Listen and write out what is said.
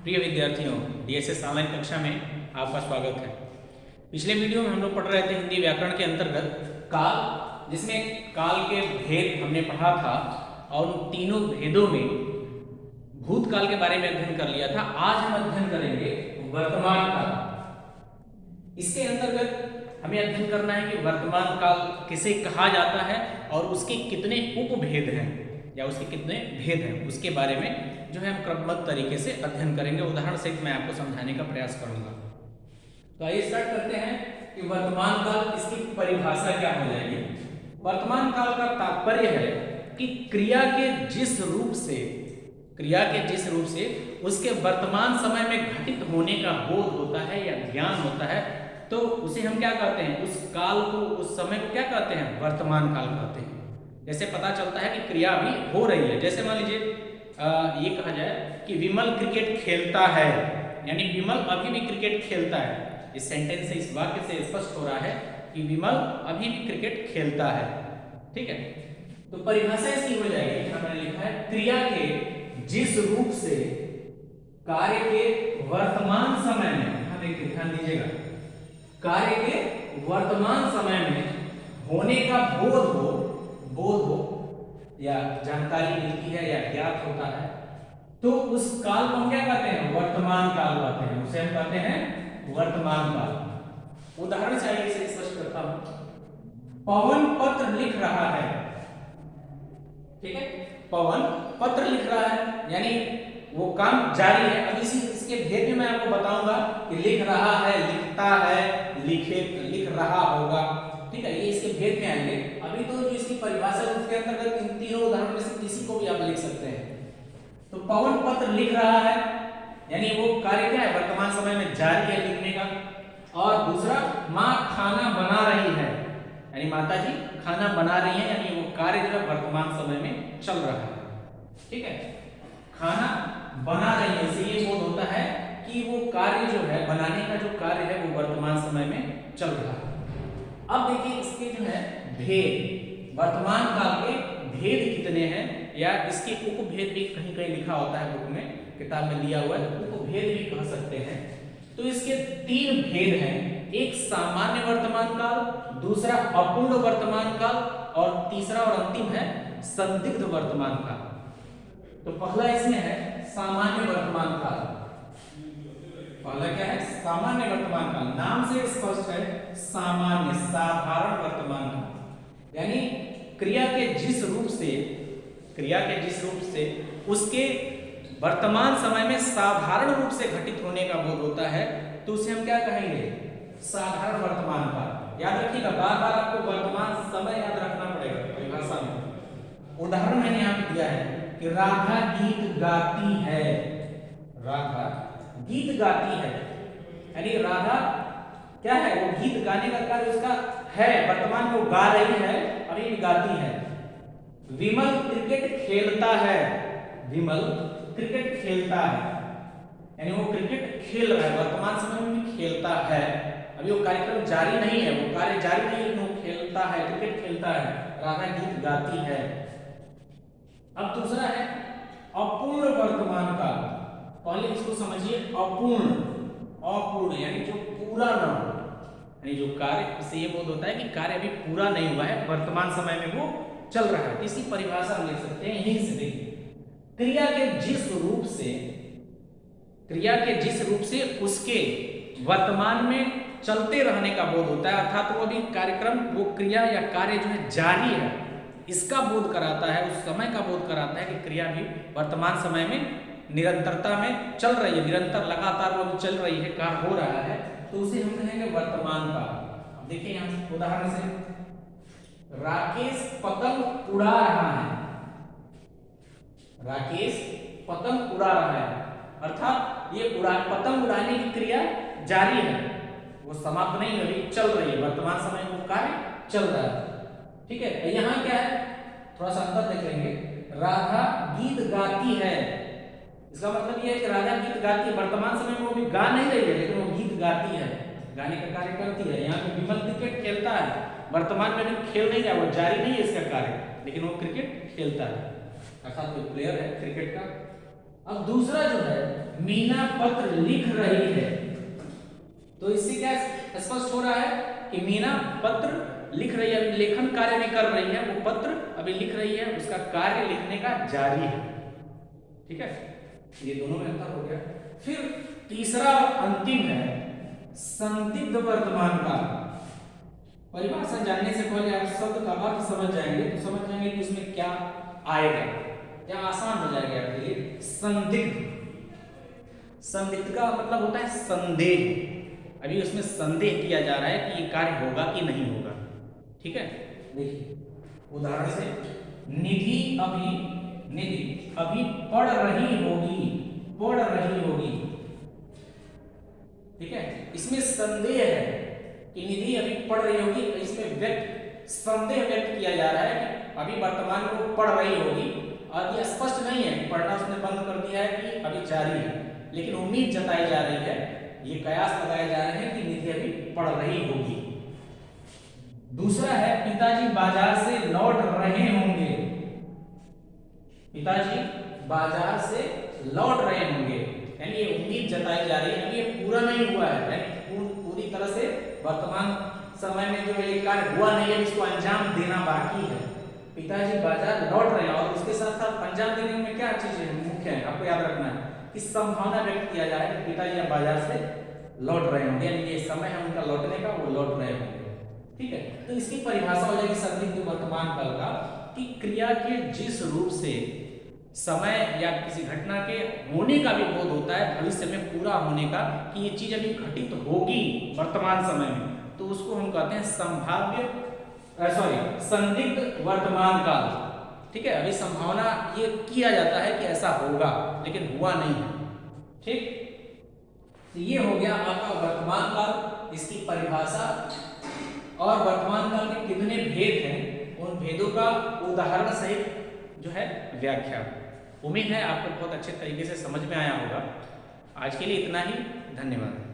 प्रिय विद्यार्थियों, DSS online कक्षा में आपका स्वागत है। पिछले वीडियो में हम लोग पढ़ रहे थे हिंदी व्याकरण के अंतर्गत काल, जिसमें काल के भेद हमने पढ़ा था और उन तीनों भेदों में भूतकाल के बारे में अध्ययन कर लिया था। आज हम अध्ययन करेंगे वर्तमान काल। इसके अंतर्गत हमें अध्ययन करना है कि वर्तमान काल किसे कहा जाता है और उसके कितने उपभेद हैं या उसके कितने भेद हैं, उसके बारे में जो है हम क्रमबद्ध तरीके से अध्ययन करेंगे। उदाहरण से मैं आपको समझाने का प्रयास करूंगा। तो आइए स्टार्ट करते हैं कि वर्तमान काल, इसकी परिभाषा क्या हो जाएगी। वर्तमान काल का तात्पर्य है कि क्रिया के जिस रूप से उसके वर्तमान समय में घटित होने का बोध होता है या ज्ञान होता है, तो उसे हम क्या कहते हैं, उस काल को, उस समय को क्या कहते हैं, वर्तमान काल कहते हैं। जैसे पता चलता है कि क्रिया अभी हो रही है, जैसे मान लीजिए ये कहा जाए कि विमल क्रिकेट खेलता है, यानी विमल अभी भी क्रिकेट खेलता है। इस सेंटेंस से, इस वाक्य से स्पष्ट हो रहा है कि विमल अभी भी क्रिकेट खेलता है। ठीक है, तो परिभाषा इसकी हो जाएगी, हमने लिखा है क्रिया के जिस रूप से कार्य के वर्तमान समय में, यहां देखिए ध्यान दीजिएगा, कार्य के वर्तमान समय में होने का बोध हो या जानकारी मिलती है या ज्ञात होता है, तो उस काल को हम क्या कहते हैं, वर्तमान काल कहते हैं। उसे हम कहते हैं वर्तमान काल। उदाहरण से आइए इसे स्पष्ट करता हूं। पवन पत्र लिख रहा है, ठीक है, पवन पत्र लिख रहा है, यानी वो काम जारी है। अब इसके भेद में मैं आपको बताऊंगा कि लिख रहा है, लिखता है, लिख रहा होगा। ठीक है, ये इसके भेद में आएंगे। अभी तो जो इसकी परिभाषा है उसके अंतर्गत इन तीनों उदाहरणों में से किसी को भी आप लिख सकते हैं। तो पवन पत्र लिख रहा है, यानी वो कार्य क्या है, वर्तमान समय में जारी है लिखने का। और दूसरा, माँ खाना बना रही है, यानी माता जी खाना बना रही है, यानी वो कार्य जो है वर्तमान समय में चल रहा है। ठीक है, खाना बना रही है, इससे ये बोध होता है कि वो कार्य जो है, बनाने का जो कार्य है वो वर्तमान समय में चल रहा है। अब देखिए इसके जो है भेद, वर्तमान काल के भेद कितने हैं, या इसके उपभेद भी कहीं कहीं लिखा होता है बुक में, किताब में दिया हुआ है, उपभेद भी कह सकते हैं। तो इसके तीन भेद हैं, एक सामान्य वर्तमान काल, दूसरा अपूर्ण वर्तमान काल, और तीसरा और अंतिम है संदिग्ध वर्तमान काल। तो पहला इसमें है सामान्य वर्तमान काल। पहला क्या है, सामान्य वर्तमान काल। नाम से स्पष्ट है, सामान्य, साधारण वर्तमान काल, यानी क्रिया के जिस रूप से उसके वर्तमान समय में साधारण रूप से घटित होने का बोध होता है, तो उसे हम क्या कहेंगे, साधारण वर्तमान काल। याद रखिएगा, बार बार आपको वर्तमान समय याद रखना पड़ेगा परिभाषा में। उदाहरण मैंने यहाँ पे दिया है कि राधा गीत गाती है, राधा गीत गाती है, यानी राधा क्या है, वो गीत गाने का कार्य उसका है, वर्तमान में वो गा रही है, अभी भी गाती है। विमल क्रिकेट खेलता है, विमल क्रिकेट खेलता है, यानी वो क्रिकेट खेल रहा है, वर्तमान समय में भी खेलता है, अभी वो कार्यक्रम जारी नहीं है, वो कार्य जारी नहीं है, वो खेलता है, क्रिकेट खेलता है। राधा गीत गाती है। अब दूसरा है अपूर्ण वर्तमान काल। पहले इसको समझिए, अपूर्ण यानी जो पूरा न हो, यानी जो कार्य, इससे ये बोध होता है कि कार्य अभी पूरा नहीं हुआ है, वर्तमान समय में वो चल रहा है। इसकी परिभाषा हम लिख सकते हैं यहीं से, देखिए, क्रिया के जिस रूप से उसके वर्तमान में चलते रहने का बोध होता है, अर्थात वो अभी कार्यक्रम, वो क्रिया या कार्य जो है जारी है, इसका बोध कराता है, उस समय का बोध कराता है कि क्रिया भी वर्तमान समय में निरंतरता में चल रही है, निरंतर लगातार वो चल रही है, कार्य हो रहा है, तो उसे हम कहेंगे वर्तमान काल। अब देखिए यहाँ उदाहरण से, राकेश पतंग उड़ा रहा है, राकेश पतंग उड़ा रहा है, अर्थात ये पतंग उड़ाने की क्रिया जारी है, वो समाप्त नहीं, अभी चल रही है, वर्तमान समय में वो कार्य चल रहा है। ठीक है, यहाँ क्या है, थोड़ा सा अंतर देख लेंगे। राधा गीत गाती है, इसका मतलब ये है कि राधा गीत गाती है, वर्तमान समय में वो भी गा नहीं रही है, लेकिन वो गीत गाती है, गाने का कार्य करती है। यहाँ पे विमल क्रिकेट खेलता है, वर्तमान में भी खेल नहीं रहा, वो जारी नहीं है इसका कार्य, लेकिन वो क्रिकेट खेलता है, अर्थात वो प्लेयर है क्रिकेट का। अब दूसरा जो है, मीना पत्र लिख रही है, तो इससे क्या स्पष्ट हो रहा है कि मीना पत्र लिख रही है, अभी लेखन कार्य भी कर रही है, वो पत्र अभी लिख रही है, उसका कार्य लिखने का जारी है। ठीक है, ये दोनों में अंतर हो गया। फिर तीसरा अंतिम है संदिग्ध वर्तमान काल। परिभाषा जानने से पहले आप शब्द का अर्थ समझ जाएंगे, तो समझ जाएंगे कि इसमें क्या आएगा, या आसान हो जाएगा आपके लिए। संदिग्ध, संदिग्ध का मतलब होता है संदेह। अभी उसमें संदेह किया जा रहा है कि ये कार्य होगा कि नहीं होगा। ठीक है, देखिए उदाहरण से, निधि अभी पढ़ रही होगी, पढ़ रही होगी। ठीक है, इसमें संदेह है कि निधि अभी पढ़ रही होगी, इसमें संदेह व्यक्त किया जा रहा है कि अभी वर्तमान में वो पढ़ रही होगी, और ये स्पष्ट नहीं है कि पढ़ना उसने बंद कर दिया है कि अभी जारी है, लेकिन उम्मीद जताई जा रही है, ये कयास लगाए जा रहे हैं कि निधि अभी पढ़ रही होगी। दूसरा है पिताजी बाजार से लौट रहे होंगे, पिताजी बाजार से लौट रहे होंगे, यानी ये उम्मीद जताई जा रही है, अभी ये पूरा नहीं हुआ है, यानी पूरी तरह से वर्तमान समय में जो ये कार्य हुआ नहीं है, इसको अंजाम देना बाकी है। पिताजी बाजार लौट रहे हैं, और उसके साथ साथ अंजाम देने में क्या चीजें मुख्य है, आपको याद रखना है कि संभावना व्यक्त किया जा रहा है कि पिताजी अब बाजार से लौट रहे होंगे, यानी ये समय है उनका लौटने का, वो लौट रहे होंगे। ठीक है, तो इसकी परिभाषा हो जाएगी संदिग्ध वर्तमान काल का कि क्रिया के जिस रूप से समय या किसी घटना के होने का भी बोध होता है, भविष्य में पूरा होने का, कि ये चीज अभी घटित होगी वर्तमान समय में, तो उसको हम कहते हैं संभाव्य संदिग्ध वर्तमान काल। ठीक है, अभी संभावना ये किया जाता है कि ऐसा होगा, लेकिन हुआ नहीं है। ठीक, तो ये हो गया आपका वर्तमान काल, इसकी परिभाषा, और वर्तमान काल के कितने भेद हैं, उन भेदों का उदाहरण सहित जो है व्याख्या। उम्मीद है आपको बहुत अच्छे तरीके से समझ में आया होगा। आज के लिए इतना ही, धन्यवाद।